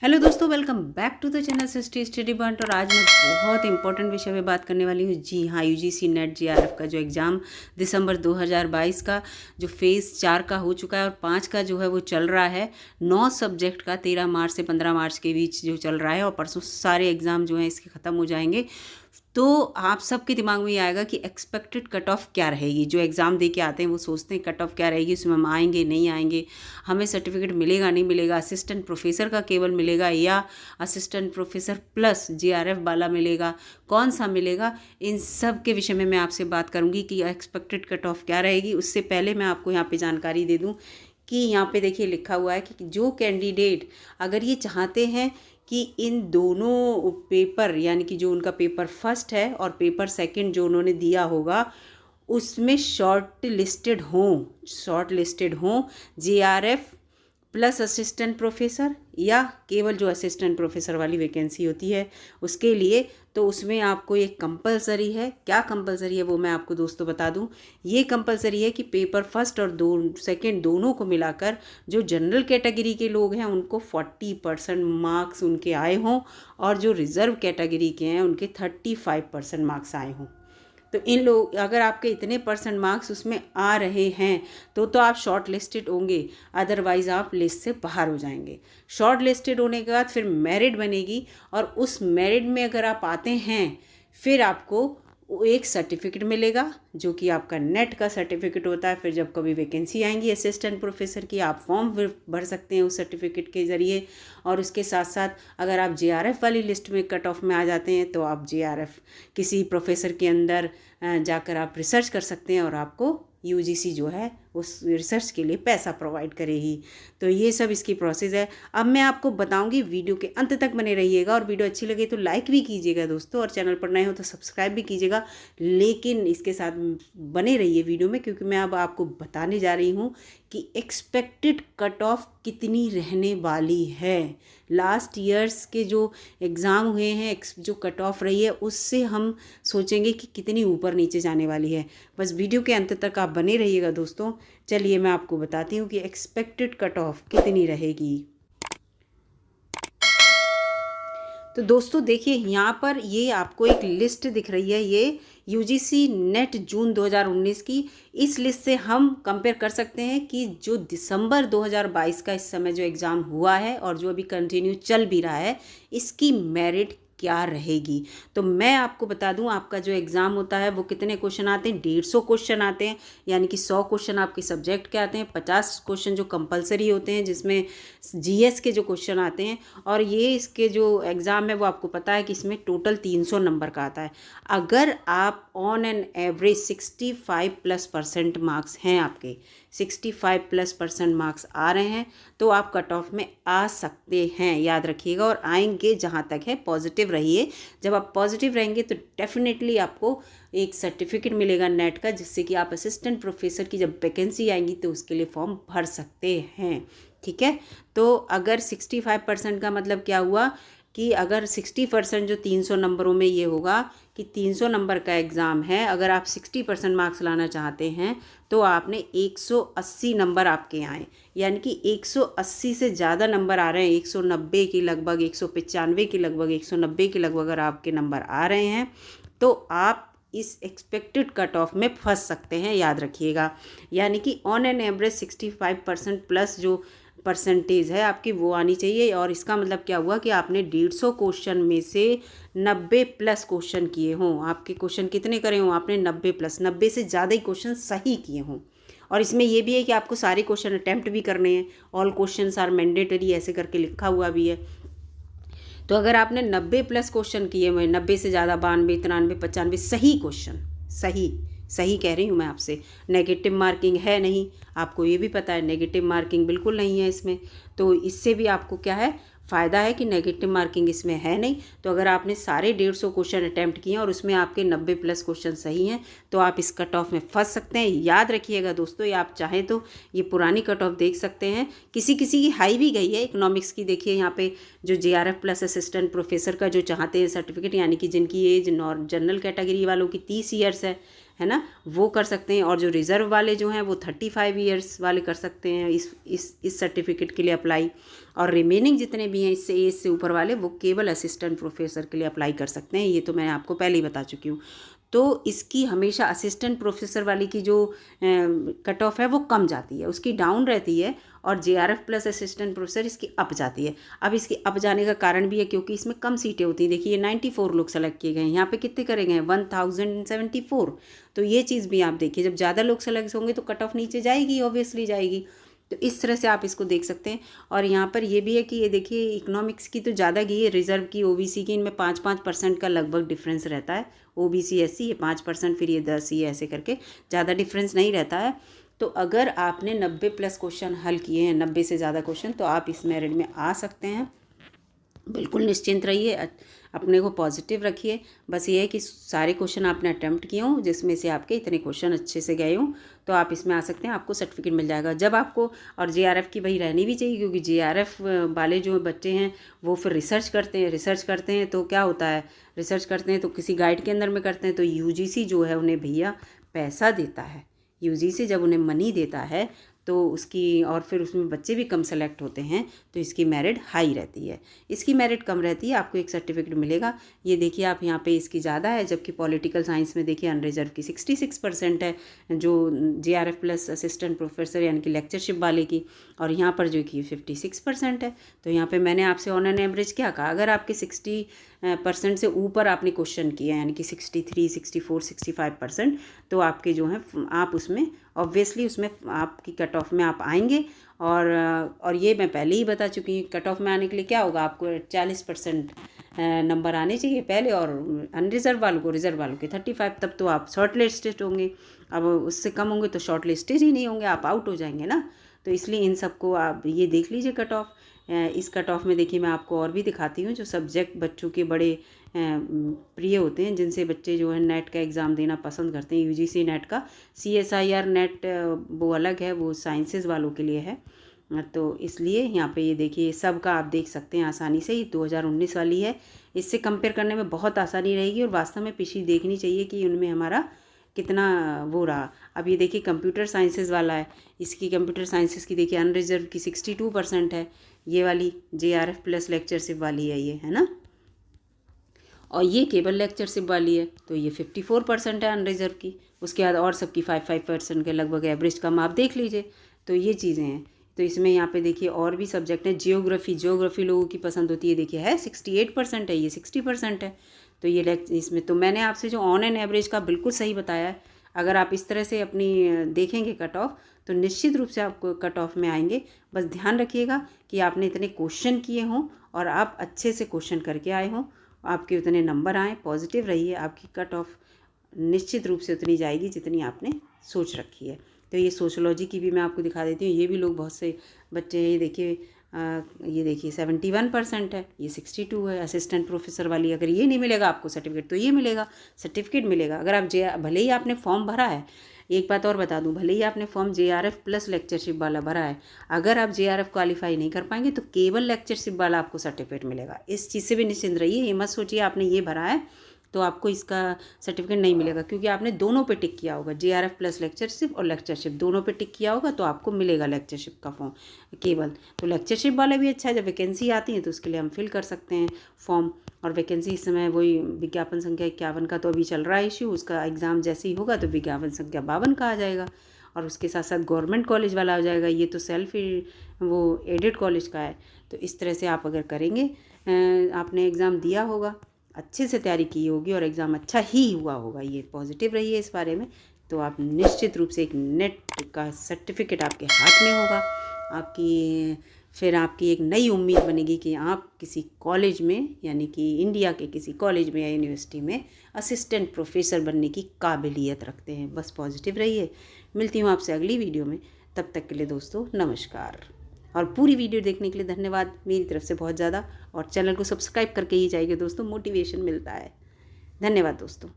Hello दोस्तों, welcome back to the channel सिस्टी Study Point. और आज मैं बहुत इंपॉर्टेंट विषय पे बात करने वाली हूँ। जी हाँ, यूजीसी नेट जीआरएफ का जो एग्ज़ाम दिसंबर 2022 का जो फेज़ 4 का हो चुका है और 5 का जो है वो चल रहा है। 9 सब्जेक्ट का 13 मार्च से 15 मार्च के बीच जो चल रहा है और परसों सारे एग्ज़ाम जो हैं इसके ख़त्म हो जाएंगे। तो आप सबके दिमाग में ये आएगा कि एक्सपेक्टेड कट ऑफ क्या रहेगी। जो एग्ज़ाम दे के आते हैं वो सोचते हैं कट ऑफ क्या रहेगी, उसमें हम आएंगे नहीं आएंगे, हमें सर्टिफिकेट मिलेगा नहीं मिलेगा, असिस्टेंट प्रोफेसर का केवल मिलेगा या असिस्टेंट प्रोफेसर प्लस जीआरएफ वाला मिलेगा, कौन सा मिलेगा। इन सब के विषय में मैं आपसे बात करूंगी कि एक्सपेक्टेड कट ऑफ क्या रहेगी। उससे पहले मैं आपको यहाँ पे जानकारी दे दूँ कि यहाँ पे देखिए लिखा हुआ है कि जो कैंडिडेट अगर ये चाहते हैं कि इन दोनों पेपर यानी कि जो उनका पेपर फर्स्ट है और पेपर सेकंड जो उन्होंने दिया होगा उसमें शॉर्ट लिस्टेड हों जीआरएफ प्लस असिस्टेंट प्रोफेसर या केवल जो असिस्टेंट प्रोफेसर वाली वैकेंसी होती है उसके लिए, तो उसमें आपको ये कंपलसरी है। क्या कंपलसरी है वो मैं आपको दोस्तों बता दूं। ये कंपलसरी है कि पेपर फर्स्ट और सेकंड दोनों को मिलाकर जो जनरल कैटेगरी के लोग हैं उनको 40% मार्क्स उनके आए हों और जो रिज़र्व कैटेगरी के हैं उनके 35% मार्क्स आए हों। तो इन लोग अगर आपके इतने परसेंट मार्क्स उसमें आ रहे हैं तो आप शॉर्ट लिस्टेड होंगे, अदरवाइज़ आप लिस्ट से बाहर हो जाएंगे। शॉर्ट लिस्टेड होने के बाद फिर मेरिट बनेगी और उस मेरिट में अगर आप आते हैं फिर आपको एक सर्टिफिकेट मिलेगा जो कि आपका नेट का सर्टिफिकेट होता है। फिर जब कभी वैकेंसी आएंगी असिस्टेंट प्रोफेसर की आप फॉर्म भर सकते हैं उस सर्टिफिकेट के ज़रिए। और उसके साथ साथ अगर आप जेआरएफ वाली लिस्ट में कट ऑफ में आ जाते हैं तो आप जेआरएफ किसी प्रोफेसर के अंदर जाकर आप रिसर्च कर सकते हैं और आपको यूजीसी जो है उस रिसर्च के लिए पैसा प्रोवाइड करेगी। तो ये सब इसकी प्रोसेस है। अब मैं आपको बताऊंगी, वीडियो के अंत तक बने रहिएगा और वीडियो अच्छी लगे तो लाइक भी कीजिएगा दोस्तों, और चैनल पर नए हो तो सब्सक्राइब भी कीजिएगा। लेकिन इसके साथ बने रहिए वीडियो में, क्योंकि मैं अब आपको बताने जा रही हूँ कि एक्सपेक्टेड कट ऑफ कितनी रहने वाली है। लास्ट ईयर्स के जो एग्ज़ाम हुए हैं जो कट ऑफ रही है उससे हम सोचेंगे कि कितनी ऊपर नीचे जाने वाली है। बस वीडियो के अंत तक आप बने रहिएगा दोस्तों। चलिए मैं आपको बताती हूँ कि एक्सपेक्टेड कट ऑफ कितनी रहेगी। तो दोस्तों देखिए यहाँ पर ये आपको एक लिस्ट दिख रही है, ये यूजीसी नेट जून 2019 की। इस लिस्ट से हम कंपेयर कर सकते हैं कि जो दिसंबर 2022 का इस समय जो एग्ज़ाम हुआ है और जो अभी कंटिन्यू चल भी रहा है इसकी मेरिट क्या रहेगी। तो मैं आपको बता दूं, आपका जो एग्ज़ाम होता है वो कितने क्वेश्चन आते हैं, 150 क्वेश्चन आते हैं, यानी कि 100 क्वेश्चन आपके सब्जेक्ट के आते हैं, 50 क्वेश्चन जो कंपलसरी होते हैं जिसमें जीएस के जो क्वेश्चन आते हैं। और ये इसके जो एग्ज़ाम है वो आपको पता है कि इसमें टोटल 300 नंबर का आता है। अगर आप ऑन एन एवरेज 65+ % मार्क्स हैं, आपके 65+ % मार्क्स आ रहे हैं तो आप कट ऑफ में आ सकते हैं, याद रखिएगा। और आएंगे जहाँ तक है पॉजिटिव रहिए। जब आप पॉजिटिव रहेंगे तो डेफिनेटली आपको एक सर्टिफिकेट मिलेगा नेट का, जिससे कि आप असिस्टेंट प्रोफेसर की जब वैकेंसी आएंगी तो उसके लिए फॉर्म भर सकते हैं। ठीक है, तो अगर 65% का मतलब क्या हुआ कि अगर 60% जो 300 नंबरों में ये होगा कि 300 नंबर का एग्ज़ाम है, अगर आप 60% मार्क्स लाना चाहते हैं तो आपने 180 नंबर आपके आए, यानी कि 180 से ज़्यादा नंबर आ रहे हैं, 190 के लगभग, 195 के लगभग, 190 के लगभग अगर आपके नंबर आ रहे हैं तो आप इस एक्सपेक्टेड कट ऑफ में फंस सकते हैं, याद रखिएगा। यानी कि ऑन एन एवरेज 65% प्लस जो परसेंटेज है आपकी वो आनी चाहिए। और इसका मतलब क्या हुआ कि आपने 150 क्वेश्चन में से 90+ क्वेश्चन किए हों। आपके क्वेश्चन कितने करे हों आपने, 90+, 90 से ज़्यादा ही क्वेश्चन सही किए हों। और इसमें यह भी है कि आपको सारे क्वेश्चन अटैम्प्ट भी करने हैं, ऑल क्वेश्चंस आर मैंडेटरी ऐसे करके लिखा हुआ भी है। तो अगर आपने 90+ क्वेश्चन किए हुए, 90 से ज़्यादा, 92, 93, 95 सही क्वेश्चन, सही कह रही हूँ मैं आपसे, नेगेटिव मार्किंग है नहीं, आपको ये भी पता है नेगेटिव मार्किंग बिल्कुल नहीं है इसमें। तो इससे भी आपको क्या है, फ़ायदा है कि नेगेटिव मार्किंग इसमें है नहीं। तो अगर आपने सारे 150 क्वेश्चन अटैम्प्ट किए और उसमें आपके 90+ क्वेश्चन सही हैं तो आप इस कट ऑफ में फंस सकते हैं। याद रखिएगा दोस्तों, या आप चाहें तो ये पुरानी कट ऑफ देख सकते हैं, किसी किसी की हाई भी गई है। इकोनॉमिक्स की देखिए यहाँ पे जो जेआरएफ प्लस असिस्टेंट प्रोफेसर का जो चाहते हैं सर्टिफिकेट, यानी कि जिनकी एज जनरल कैटेगरी वालों की 30 ईयर्स है, है ना, वो कर सकते हैं। और जो रिज़र्व वाले जो हैं वो 35 ईयर्स वाले कर सकते हैं इस सर्टिफिकेट के लिए अप्लाई। और रिमेनिंग जितने भी हैं इससे एज से ऊपर वाले वो केवल असिस्टेंट प्रोफेसर के लिए अप्लाई कर सकते हैं। ये तो मैं आपको पहले ही बता चुकी हूँ। तो इसकी हमेशा असिस्टेंट प्रोफेसर वाली की जो कट ऑफ है वो कम जाती है, उसकी डाउन रहती है। और JRF प्लस असिस्टेंट प्रोफेसर इसकी अप जाती है। अब इसकी अप जाने का कारण भी है क्योंकि इसमें कम सीटें होती हैं। देखिए 94 लोग सेलेक्ट किए गए हैं, यहाँ पे कितने करे गए हैं 1074। तो ये चीज़ भी आप देखिए, जब ज़्यादा लोग सेलेक्ट होंगे तो कट ऑफ नीचे जाएगी, ऑब्वियसली जाएगी। तो इस तरह से आप इसको देख सकते हैं। और यहाँ पर ये भी है कि ये देखिए इकोनॉमिक्स की तो ज़्यादा गई है, रिजर्व की, OBC की, इनमें 5% का लगभग डिफरेंस रहता है। OBC SC ये 5%, फिर ये 10, ये ऐसे करके ज़्यादा डिफरेंस नहीं रहता है। तो अगर आपने 90+ क्वेश्चन हल किए हैं, 90 से ज़्यादा क्वेश्चन, तो आप इस मेरिट में आ सकते हैं। बिल्कुल निश्चिंत रहिए, अपने को पॉजिटिव रखिए। बस ये है कि सारे क्वेश्चन आपने अटैम्प्ट किए हों, जिसमें से आपके इतने क्वेश्चन अच्छे से गए हों, तो आप इसमें आ सकते हैं, आपको सर्टिफिकेट मिल जाएगा। जब आपको, और JRF की भाई रहनी भी चाहिए, क्योंकि JRF वाले जो बच्चे हैं वो फिर रिसर्च करते हैं तो क्या होता है, रिसर्च करते हैं तो किसी गाइड के अंदर में करते हैं, तो UGC जो है उन्हें भैया पैसा देता है। UGC जब उन्हें मनी देता है तो उसकी, और फिर उसमें बच्चे भी कम सेलेक्ट होते हैं, तो इसकी मेरिट हाई रहती है। इसकी मेरिट कम रहती है, आपको एक सर्टिफिकेट मिलेगा। ये देखिए आप यहाँ पे इसकी ज़्यादा है, जबकि पॉलिटिकल साइंस में देखिए अनरिजर्व की 66% है, जो JRF प्लस असिस्टेंट प्रोफेसर यानी कि लेक्चरशिप वाले की, और यहाँ पर जो कि 56% है। तो यहाँ पे मैंने आपसे ऑन एन एवरेज क्या कहा, अगर आपके 60% से ऊपर आपने क्वेश्चन किया, यानी कि 63, 64, 65%, तो आपके जो हैं आप उसमें ऑब्वियसली उसमें आपकी कट ऑफ में आप आएंगे। और ये मैं पहले ही बता चुकी हूँ, कट ऑफ में आने के लिए क्या होगा, आपको 40% नंबर आने चाहिए पहले, और अनरिजर्व वालों को, रिजर्व वालों के 35, तब तो आप शॉर्ट लिस्टेड होंगे। अब उससे कम होंगे तो शॉर्ट लिस्टेड ही नहीं होंगे, आप आउट हो जाएंगे ना। तो इसलिए इन सबको आप ये देख लीजिए कट ऑफ। इस कट ऑफ में देखिए मैं आपको और भी दिखाती हूँ, जो सब्जेक्ट बच्चों के बड़े प्रिय होते हैं, जिनसे बच्चे जो है नेट का एग्ज़ाम देना पसंद करते हैं। UGC नेट का, CSIR नेट वो अलग है, वो साइंसेस वालों के लिए है। तो इसलिए यहाँ पे ये देखिए सब का आप देख सकते हैं आसानी से। ये 2019 वाली है, इससे कंपेयर करने में बहुत आसानी रहेगी, और वास्तव में पिछली देखनी चाहिए कि उनमें हमारा कितना वो रहा। अब ये देखिए कंप्यूटर साइंसेस वाला है, इसकी कंप्यूटर साइंसेस की देखिए अनरिजर्व की 62% है। ये वाली JRF प्लस लेक्चरशिप वाली है, ये है ना, और ये केवल लेक्चरशिप वाली है, तो ये 54% है अनरिजर्व की। उसके बाद और सबकी 5% के लगभग एवरेज कम आप देख लीजिए। तो ये चीज़ें हैं। तो इसमें यहाँ पे देखिए और भी सब्जेक्ट हैं। जियोग्राफी लोगों की पसंद होती है, देखिए है 68% है, ये 60% है। तो ये इसमें तो मैंने आपसे जो ऑन एन एवरेज का बिल्कुल सही बताया है। अगर आप इस तरह से अपनी देखेंगे कट ऑफ, तो निश्चित रूप से आपको कट ऑफ में आएंगे। बस ध्यान रखिएगा कि आपने इतने क्वेश्चन किए हों और आप अच्छे से क्वेश्चन करके आए हों, आपके उतने नंबर आए। पॉजिटिव रहिए, आपकी कट ऑफ निश्चित रूप से उतनी जाएगी जितनी आपने सोच रखी है। तो ये सोशोलॉजी की भी मैं आपको दिखा देती हूँ। ये भी लोग बहुत से बच्चे हैं, ये देखिए 71% है, ये 62 है। असिस्टेंट प्रोफेसर वाली, अगर ये नहीं मिलेगा आपको सर्टिफिकेट, तो ये मिलेगा, सर्टिफिकेट मिलेगा। अगर आप भले ही आपने फॉर्म भरा है, एक बात और बता दूं, भले ही आपने फॉर्म JRF प्लस लेक्चरशिप वाला भरा है, अगर आप JRF क्वालिफाई नहीं कर पाएंगे तो केवल लेक्चरशिप वाला आपको सर्टिफिकेट मिलेगा। इस चीज़ से भी निश्चिंत रहिए, ये मत सोचिए आपने ये भरा है तो आपको इसका सर्टिफिकेट नहीं मिलेगा, क्योंकि आपने दोनों पे टिक किया होगा, JRF प्लस लेक्चरशिप और लेक्चरशिप दोनों पे टिक किया होगा, तो आपको मिलेगा लेक्चरशिप का फॉर्म केवल। तो लेक्चरशिप वाला भी अच्छा है, जब वैकेंसी आती है तो उसके लिए हम फिल कर सकते हैं फॉर्म। और वैकेंसी इस समय वही विज्ञापन संख्या 51 का तो अभी चल रहा है इश्यू, उसका एग्ज़ाम जैसे ही होगा तो विज्ञापन संख्या 52 का आ जाएगा, और उसके साथ साथ गवर्नमेंट कॉलेज वाला आ जाएगा। ये तो सेल्फ वो एडेड कॉलेज का है। तो इस तरह से आप अगर करेंगे, आपने एग्ज़ाम दिया होगा, अच्छे से तैयारी की होगी और एग्ज़ाम अच्छा ही हुआ होगा, ये पॉजिटिव रहिए इस बारे में, तो आप निश्चित रूप से एक नेट का सर्टिफिकेट आपके हाथ में होगा। फिर आपकी एक नई उम्मीद बनेगी कि आप किसी कॉलेज में, यानी कि इंडिया के किसी कॉलेज में या यूनिवर्सिटी में असिस्टेंट प्रोफेसर बनने की काबिलियत रखते हैं। बस पॉजिटिव रहिए। मिलती हूँ आपसे अगली वीडियो में, तब तक के लिए दोस्तों नमस्कार। और पूरी वीडियो देखने के लिए धन्यवाद मेरी तरफ से बहुत ज़्यादा, और चैनल को सब्सक्राइब करके ही जाइए दोस्तों, मोटिवेशन मिलता है। धन्यवाद दोस्तों।